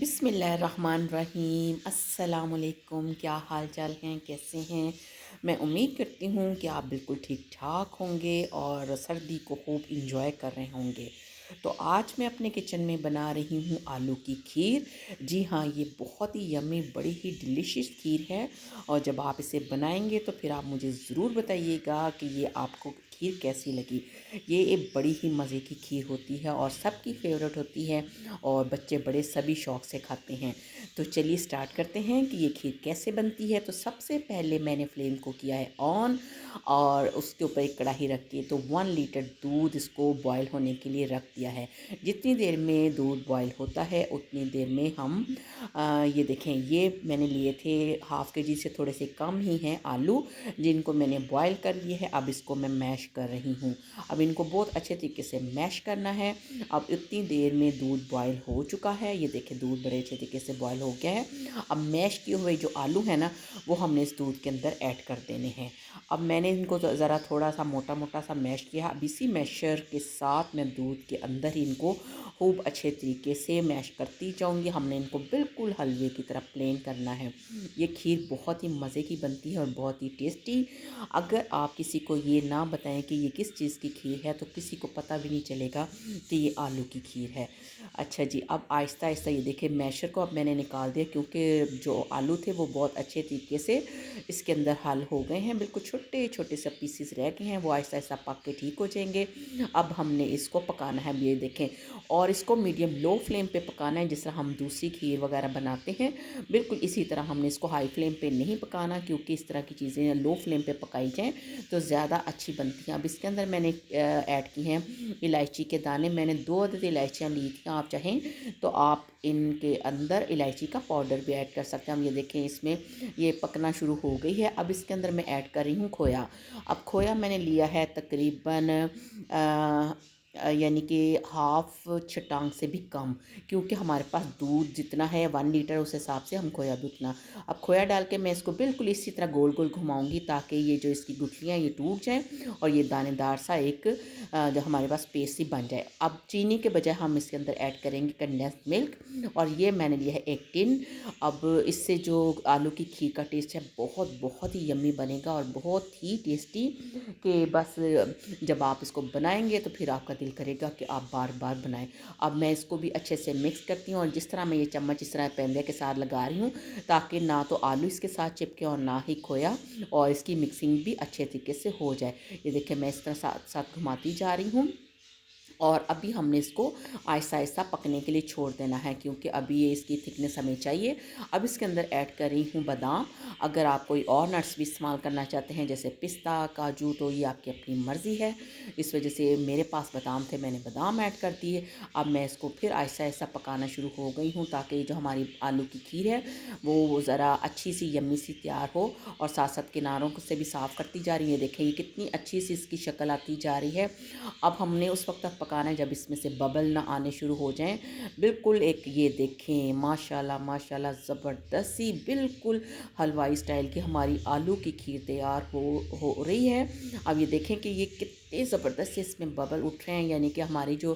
बिस्मिल्लाहिर्रहमानिर्रहीम अस्सलाम वालेकुम। क्या हाल चाल हैं, कैसे हैं? मैं उम्मीद करती हूँ कि आप बिल्कुल ठीक ठाक होंगे और सर्दी को खूब इंजॉय कर रहे होंगे। तो आज मैं अपने किचन में बना रही हूँ आलू की खीर। जी हाँ, ये बहुत ही यम्मी, बड़ी ही डिलीशियस खीर है। और जब आप इसे बनाएंगे तो फिर आप मुझे ज़रूर बताइएगा कि ये आपको खीर कैसी लगी। ये एक बड़ी ही मज़े की खीर होती है और सबकी फेवरेट होती है और बच्चे बड़े सभी शौक़ से खाते हैं। तो चलिए स्टार्ट करते हैं कि ये खीर कैसे बनती है। तो सबसे पहले मैंने फ्लेम को किया है ऑन और उसके ऊपर एक कढ़ाई रख के तो 1 लीटर दूध इसको बॉयल होने के लिए रख दिया है। जितनी देर में दूध बॉयल होता है उतनी देर में हम ये देखें, ये मैंने लिए थे हाफ़ के जी से थोड़े से कम ही हैं आलू, जिनको मैंने बॉयल कर लिए है। अब इसको मैं मैश कर रही हूँ। अब इनको बहुत अच्छे तरीके से मैश करना है। अब इतनी देर में दूध बॉयल हो चुका है। ये देखें, दूध बड़े अच्छे तरीके से बॉयल हो गया है। अब मैश किए हुए जो आलू है ना, वो हमने इस दूध के अंदर ऐड कर देने हैं। अब मैंने इनको ज़रा थोड़ा सा मोटा मोटा सा मैश किया। अब इसी मैशर के साथ मैं दूध के अंदर ही इनको खूब अच्छे तरीके से मैश करती जाऊंगी। हमने इनको बिल्कुल हलवे की तरह प्लेन करना है। ये खीर बहुत ही मज़े की बनती है और बहुत ही टेस्टी। अगर आप किसी को ये ना बताएं कि ये किस चीज़ की खीर है तो किसी को पता भी नहीं चलेगा कि ये आलू की खीर है। अच्छा जी, अब आहिस्ता आहिस्ता ये देखिए मैशर को अब मैंने निकाल दिया, क्योंकि जो आलू थे वो बहुत अच्छे तरीके से इसके अंदर हल हो गए हैं। बिल्कुल छोटे छोटे से पीसीस रह गए हैं, वो आहिस्ता आहिस्ता पक के ठीक हो जाएंगे। अब हमने इसको पकाना है, ये देखें, और इसको मीडियम लो फ्लेम पे पकाना है, जिस तरह हम दूसरी खीर वगैरह बनाते हैं। बिल्कुल इसी तरह हमने इसको हाई फ्लेम पे नहीं पकाना, क्योंकि इस तरह की चीज़ें लो फ्लेम पे पकाई जाएँ तो ज़्यादा अच्छी बनती हैं। अब इसके अंदर मैंने ऐड की हैं इलायची के दाने। मैंने 2 अदद इलायचियाँ ली थी। आप चाहें तो आप इनके अंदर इलायची का पाउडर भी ऐड कर सकते हैं। हम ये देखें, इसमें ये पकना शुरू हो गई है। अब इसके अंदर मैं ऐड कर रही हूँ खोया। अब खोया मैंने लिया है तकरीबन यानी कि हाफ़ छटांग से भी कम, क्योंकि हमारे पास दूध जितना है 1 लीटर, उस हिसाब से हम खोया भी उतना। अब खोया डाल के मैं इसको बिल्कुल इसी तरह गोल गोल घुमाऊंगी, ताकि ये जो इसकी गुठलियाँ ये टूट जाएं और ये दानेदार सा एक जो हमारे पास पेस्ट सी बन जाए। अब चीनी के बजाय हम इसके अंदर ऐड करेंगे कंडेंस्ड मिल्क, और ये मैंने लिया है 1 टिन। अब इससे जो आलू की खीर का टेस्ट है बहुत बहुत ही यम्मी बनेगा और बहुत ही टेस्टी, कि बस जब आप इसको बनाएंगे तो फिर आपका दिल करेगा कि आप बार बार बनाएं। अब मैं इसको भी अच्छे से मिक्स करती हूँ, और जिस तरह मैं ये चम्मच इस तरह पेंदे के साथ लगा रही हूँ, ताकि ना तो आलू इसके साथ चिपके और ना ही खोया, और इसकी मिक्सिंग भी अच्छे तरीके से हो जाए। ये देखिए, मैं इस तरह साथ साथ घुमाती जा रही हूँ। और अभी हमने इसको आहिस्ता आहिस्ता पकने के लिए छोड़ देना है, क्योंकि अभी ये इसकी थिकनेस हमें चाहिए। अब इसके अंदर ऐड कर रही हूँ बादाम। अगर आप कोई और नट्स भी इस्तेमाल करना चाहते हैं, जैसे पिस्ता, काजू, तो ये आपकी अपनी मर्ज़ी है। इस वजह से मेरे पास बादाम थे, मैंने बादाम ऐड कर दिए। अब मैं इसको फिर आहिस्ता आहिस्ता पकाना शुरू हो गई हूँ, ताकि जो हमारी आलू की खीर है वो ज़रा अच्छी सी यम्मी सी तैयार हो। और साथ साथ किनारों से भी साफ़ करती जा रही है। देखें, ये कितनी अच्छी सी इसकी शक्ल आती जा रही है। अब हमने उस वक्त तक पकाना है जब इसमें से बबल ना आने शुरू हो जाएं। बिल्कुल एक, ये देखें, माशाल्लाह माशाल्लाह, ज़बरदस्त सी बिल्कुल हलवाई स्टाइल की हमारी आलू की खीर तैयार हो रही है। अब ये देखें कि ये कितने ज़बरदस्त से इसमें बबल उठ रहे हैं, यानी कि हमारी जो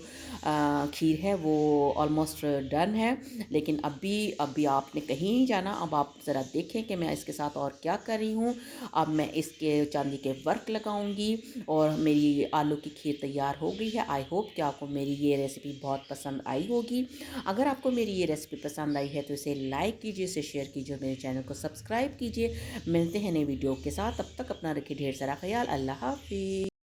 खीर है वो ऑलमोस्ट डन है। लेकिन अभी अभी आपने कहीं नहीं जाना। अब आप ज़रा देखें कि मैं इसके साथ और क्या कर रही हूँ। अब मैं इसके चांदी के वर्क लगाऊंगी, और मेरी आलू की खीर तैयार हो गई है। आई होप कि आपको मेरी ये रेसिपी बहुत पसंद आई होगी। अगर आपको मेरी ये रेसिपी पसंद आई है तो इसे लाइक कीजिए, इसे शेयर कीजिए, मेरे चैनल को सब्सक्राइब कीजिए। मिलते हैं नई वीडियो के साथ, तब तक अपना रखिए ढेर सारा ख्याल। अल्लाह हाफिज़।